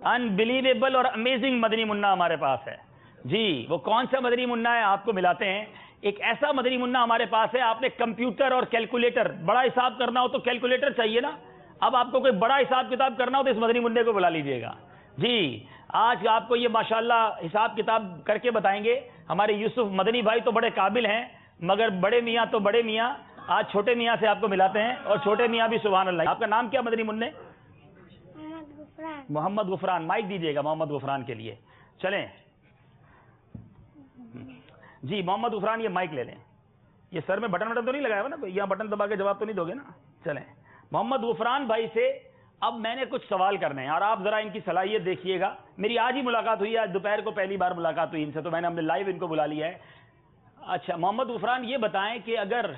Unbelievable और amazing Madani Munna हमारे पास है जी। वो कौन सा मदनी मुन्ना है आपको मिलाते हैं। एक ऐसा मदनी मुन्ना हमारे पास है, आपने कंप्यूटर और कैलकुलेटर, बड़ा हिसाब करना हो तो कैलकुलेटर चाहिए ना, अब आपको कोई बड़ा हिसाब किताब करना हो तो इस मदनी मुन्ने को बुला लीजिएगा जी। आज आपको ये माशाल्लाह हिसाब किताब करके बताएंगे। हमारे यूसुफ मदनी भाई तो बड़े काबिल हैं, मगर बड़े मियाँ तो बड़े मियाँ, आज छोटे मियाँ से आपको मिलाते हैं, और छोटे मियाँ भी सुभान अल्लाह। आपका नाम क्या मदनी मुन्ने? मोहम्मद गुफरान। माइक दीजिएगा मोहम्मद गुफरान के लिए। चलें जी मोहम्मद गुफरान, ये माइक ले लें। ये सर में बटन तो नहीं लगाया हुआ ना, यहाँ बटन दबा के जवाब तो नहीं दोगे ना? चलें मोहम्मद गुफरान भाई से अब मैंने कुछ सवाल करने हैं और आप जरा इनकी सलाहियत देखिएगा। मेरी आज ही मुलाकात हुई है, आज दोपहर को पहली बार मुलाकात हुई इनसे, तो मैंने हमने लाइव इनको बुला लिया है। अच्छा मोहम्मद गुफरान, ये बताएं कि अगर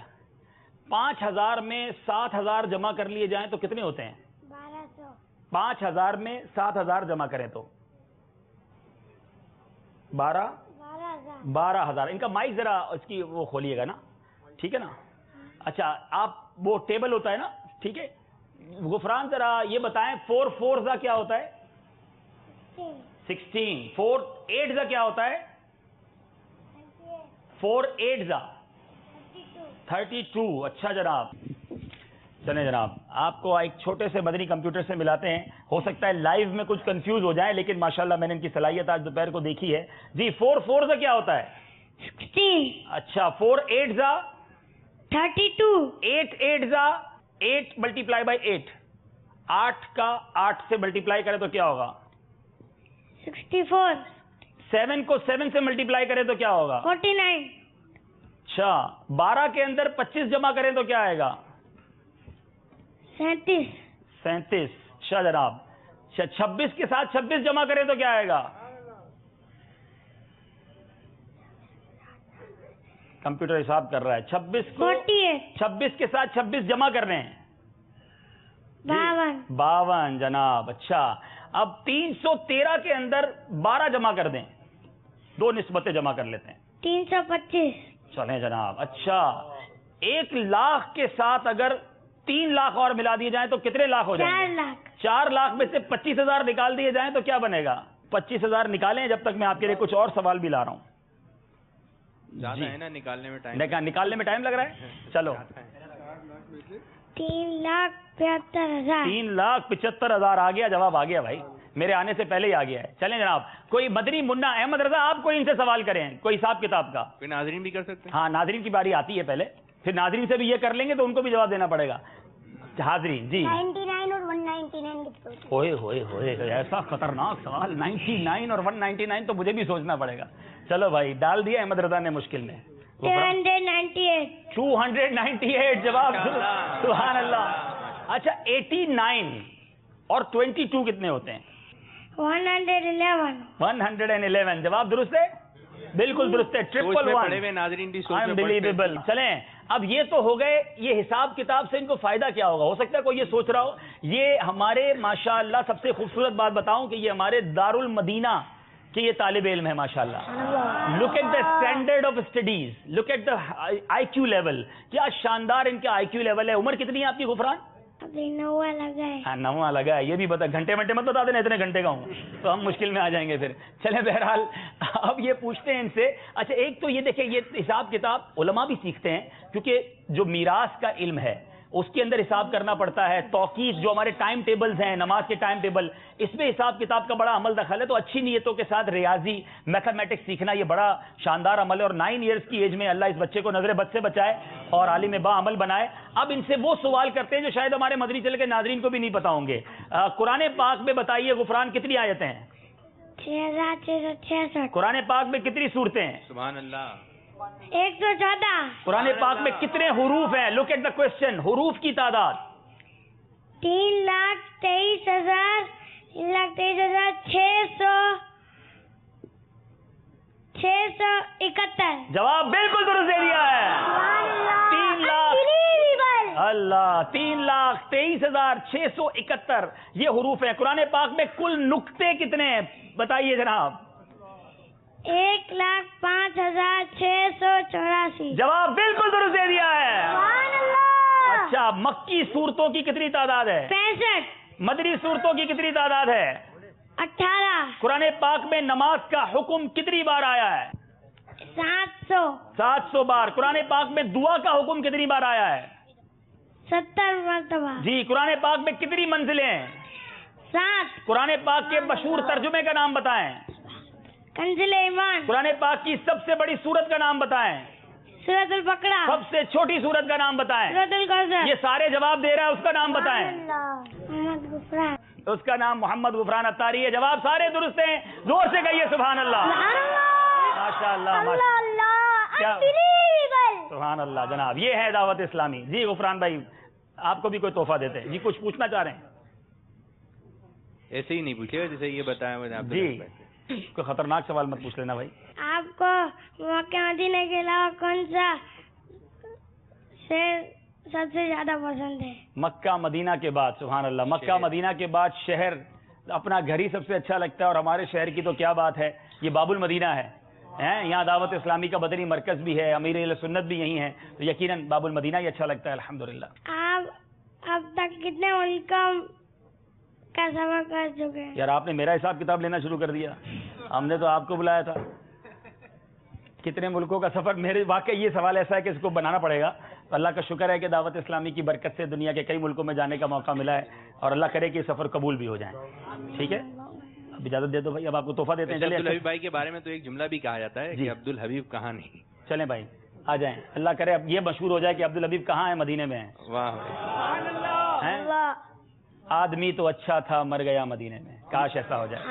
5000 में 7000 जमा कर लिए जाएं तो कितने होते हैं? 1200। 5000 में 7000 जमा करें तो 12,000। इनका माइक जरा इसकी वो खोलिएगा ना, ठीक है ना? अच्छा आप वो टेबल होता है ना, ठीक है। गुफरान जरा ये बताएं 4 4 का क्या होता है? 16। 4 8 का क्या होता है? 4 8 का 32। अच्छा जनाब, चलें जनाब, आपको एक छोटे से मदनी कंप्यूटर से मिलाते हैं। हो सकता है लाइव में कुछ कंफ्यूज हो जाए, लेकिन माशाल्लाह मैंने इनकी सलाहियत आज दोपहर को देखी है जी। 4 4 का क्या होता है? 16। अच्छा 4 8 का 32। 8 8 का 8 मल्टीप्लाई बाई 8, 8 का 8 से मल्टीप्लाई करें तो क्या होगा? 64। 7 को 7 से मल्टीप्लाई करें तो क्या होगा? 49। अच्छा 12 के अंदर 25 जमा करें तो क्या आएगा? 37। 37। अच्छा जनाब, 26 के साथ 26 जमा करें तो क्या आएगा? कंप्यूटर हिसाब कर रहा है। 26 को 26 के साथ 26 जमा कर रहे हैं 52 जनाब। अच्छा अब 313 के अंदर 12 जमा कर दें, 2 निस्बतें जमा कर लेते हैं। 325। चलें जनाब। अच्छा 1 लाख के साथ अगर 3 लाख और मिला दिए जाएं तो कितने लाख हो जाएंगे? 4 लाख। 4 लाख में से 25,000 निकाल दिए जाएं तो क्या बनेगा? 25,000 निकालें, जब तक मैं आपके लिए कुछ और sवाल भी ला रहा हूं। ज्यादा है ना निकालने में टाइम? निकालने में टाइम लग रहा है। चलो 3,75,000। 3,75,000 आ गया, जवाब आ गया भाई, मेरे आने से पहले ही आ गया है। चलें जनाब, कोई मदनी मुन्ना अहमद रजा, आप कोई इनसे सवाल करें, कोई हिसाब किताब का। कोई नाजरीन भी कर सकते हैं? हाँ नाजरीन की बारी आती है पहले, फिर नाजरीन से भी ये कर लेंगे तो उनको भी जवाब देना पड़ेगा। हाजरीन जी। 99 और 199 कितने होते हैं? होए होए होए, ऐसा खतरनाक सवाल। 99 और 199 तो मुझे भी सोचना पड़ेगा। चलो भाई, डाल दिया अहमद रजा ने मुश्किल में। 298। 298 जवाब, सुभान अल्लाह। अच्छा 89 और 22 कितने होते हैं? 111। 111 जवाब दुरुस्त है, बिल्कुल दुरुस्त है। 111 नाजरीन भी अनबिलीवेबल। चलें अब ये तो हो गए, ये हिसाब किताब से इनको फायदा क्या होगा? हो सकता है कोई ये सोच रहा हो, ये हमारे माशाअल्लाह सबसे खूबसूरत बात बताऊं कि ये हमारे दारुल मदीना कि ये तालिब इल्म है माशाअल्लाह। Look at the standard of studies, look at the IQ level, क्या शानदार इनका IQ लेवल है। उम्र कितनी है आपकी गुफरान? अभी 9वां लगा है। हाँ 9वां लगा है, ये भी बता, घंटे मत बता देना इतने घंटे का हूँ तो हम मुश्किल में आ जाएंगे फिर। चले बहरहाल अब ये पूछते हैं इनसे। अच्छा एक तो ये देखें, ये हिसाब किताब उलमा भी सीखते हैं, क्योंकि जो मीरास का इल्म है उसके अंदर हिसाब करना पड़ता है। तौकीत जो हमारे टाइम टेबल्स हैं, नमाज के टाइम टेबल, इसमें हिसाब किताब का बड़ा अमल दखल है। तो अच्छी नीयतों के साथ रियाजी मैथमेटिक्स सीखना ये बड़ा शानदार अमल है। और 9 ईयर्स की एज में अल्लाह इस बच्चे को नजर बद से बचाए और आलिम बा अमल बनाए। अब इनसे वो सवाल करते हैं जो शायद हमारे मदनी चल के नाजरीन को भी नहीं पता होंगे। कुरान पाक में बताइए गुफरान कितनी आयतें हैं? 6,666। कुरान पाक में कितनी सूरतें हैं? सुभान अल्लाह। 114। कुरान पाक में कितने हुरूफ हैं? लुक एट द क्वेश्चन, हुरूफ की तादाद 3,23,000 671। जवाब बिल्कुल दुरुस्त दे दिया है। 3 लाख अल्लाह 3,23,671 ये हुरूफ हैं। कुरान पाक में कुल नुक्ते कितने हैं बताइए जनाब? 1,05,684। जवाब बिल्कुल दुरुस्त दे दिया है। अच्छा मक्की सूरतों की कितनी तादाद है? 65। मदनी सूरतों की कितनी तादाद है? 18 कुरान पाक में नमाज का हुक्म कितनी बार आया है? 700 700 बार। कुरान पाक में दुआ का हुक्म कितनी बार आया है? 70 मरतबा। जी। कुरान पाक में कितनी मंजिलें हैं? 7 कुरान पाक के मशहूर तर्जुमे का नाम बताएं। कंज़िल ईमान। कुरान पाक की सबसे बड़ी सूरत का नाम बताएं। सूरतुल बकरा। सबसे छोटी सूरत का नाम बताएं। सूरतुल कौसर। ये सारे जवाब दे रहा है, उसका नाम बताएं। मोहम्मद गुफरान। उसका नाम मोहम्मद गुफरान अत्तारी है। जवाब सारे दुरुस्त हैं। जोर से कहिए सुभान अल्लाह। माशाअल्लाह क्या सुभान अल्लाह। जनाब ये है दावत इस्लामी। जी गुफरान भाई, आपको भी कोई तोहफा देते हैं जी? कुछ पूछना चाह रहे हैं? ऐसे ही नहीं पूछेगा जैसे ये बताया मैंने आपको। जी कोई खतरनाक सवाल मत पूछ लेना भाई। आपको मक्का मदीना के अलावा कौन सा शहर सबसे ज्यादा पसंद है? मक्का मदीना के बाद सुभान अल्लाह, मक्का मदीना के बाद शहर अपना घर ही सबसे अच्छा लगता है। और हमारे शहर की तो क्या बात है, ये बाबुल मदीना है हैं। यहाँ दावत इस्लामी का बदरी मरकज भी है, अमीर अहले सुन्नत भी यही है, तो यकीनन बाबुल मदीना ही अच्छा लगता है अल्हम्दुलिल्लाह। आप अब तक कितने मुल्कों का सफर कर चुके हैं? यार आपने मेरा हिसाब किताब लेना शुरू कर दिया, हमने तो आपको बुलाया था। कितने मुल्कों का सफर, मेरे वाकई ये सवाल ऐसा है कि इसको बनाना पड़ेगा। तो अल्लाह का शुक्र है कि दावत इस्लामी की बरकत से दुनिया के कई मुल्कों में जाने का मौका मिला है, और अल्लाह करे कि सफर कबूल भी हो जाए। ठीक है, अब इजाजत दे दो भाई, अब आपको तोहफा देते हैं। अब्दुल चलिए हबीब भाई के बारे में तो एक जुमला भी कहा जाता है जी। कि अब्दुल हबीब कहाँ नहीं। चलें भाई आ जाएं, अल्लाह करे अब ये मशहूर हो जाए कि अब्दुल हबीब कहाँ है, मदीने में है। वाह भाई। हैं? आदमी तो अच्छा था मर गया मदीने में, काश ऐसा हो जाए।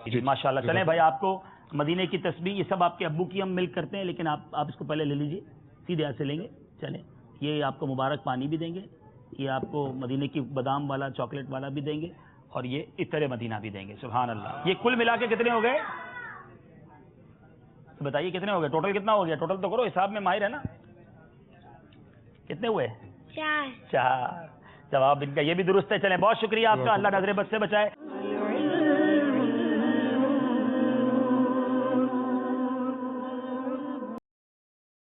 जी माशाल्लाह। चलें भाई, आपको मदीने की तस्बीह, ये सब आपके अब्बू की हम मिल्क करते हैं, लेकिन आप इसको पहले ले लीजिए, सीधे हाथ से लेंगे। चलें, ये आपको मुबारक पानी भी देंगे, ये आपको मदीने की बादाम वाला चॉकलेट वाला भी देंगे, और ये इत्तर मदीना भी देंगे। सुभान अल्लाह। ये कुल मिला के कितने हो गए बताइए, कितने हो गए? टोटल कितना हो गया? टोटल तो करो, हिसाब में माहिर है ना। कितने हुए? 4। 4। जवाब इनका ये भी दुरुस्त है। चलें, बहुत शुक्रिया आपका, अल्लाह नजर बद से बचाए।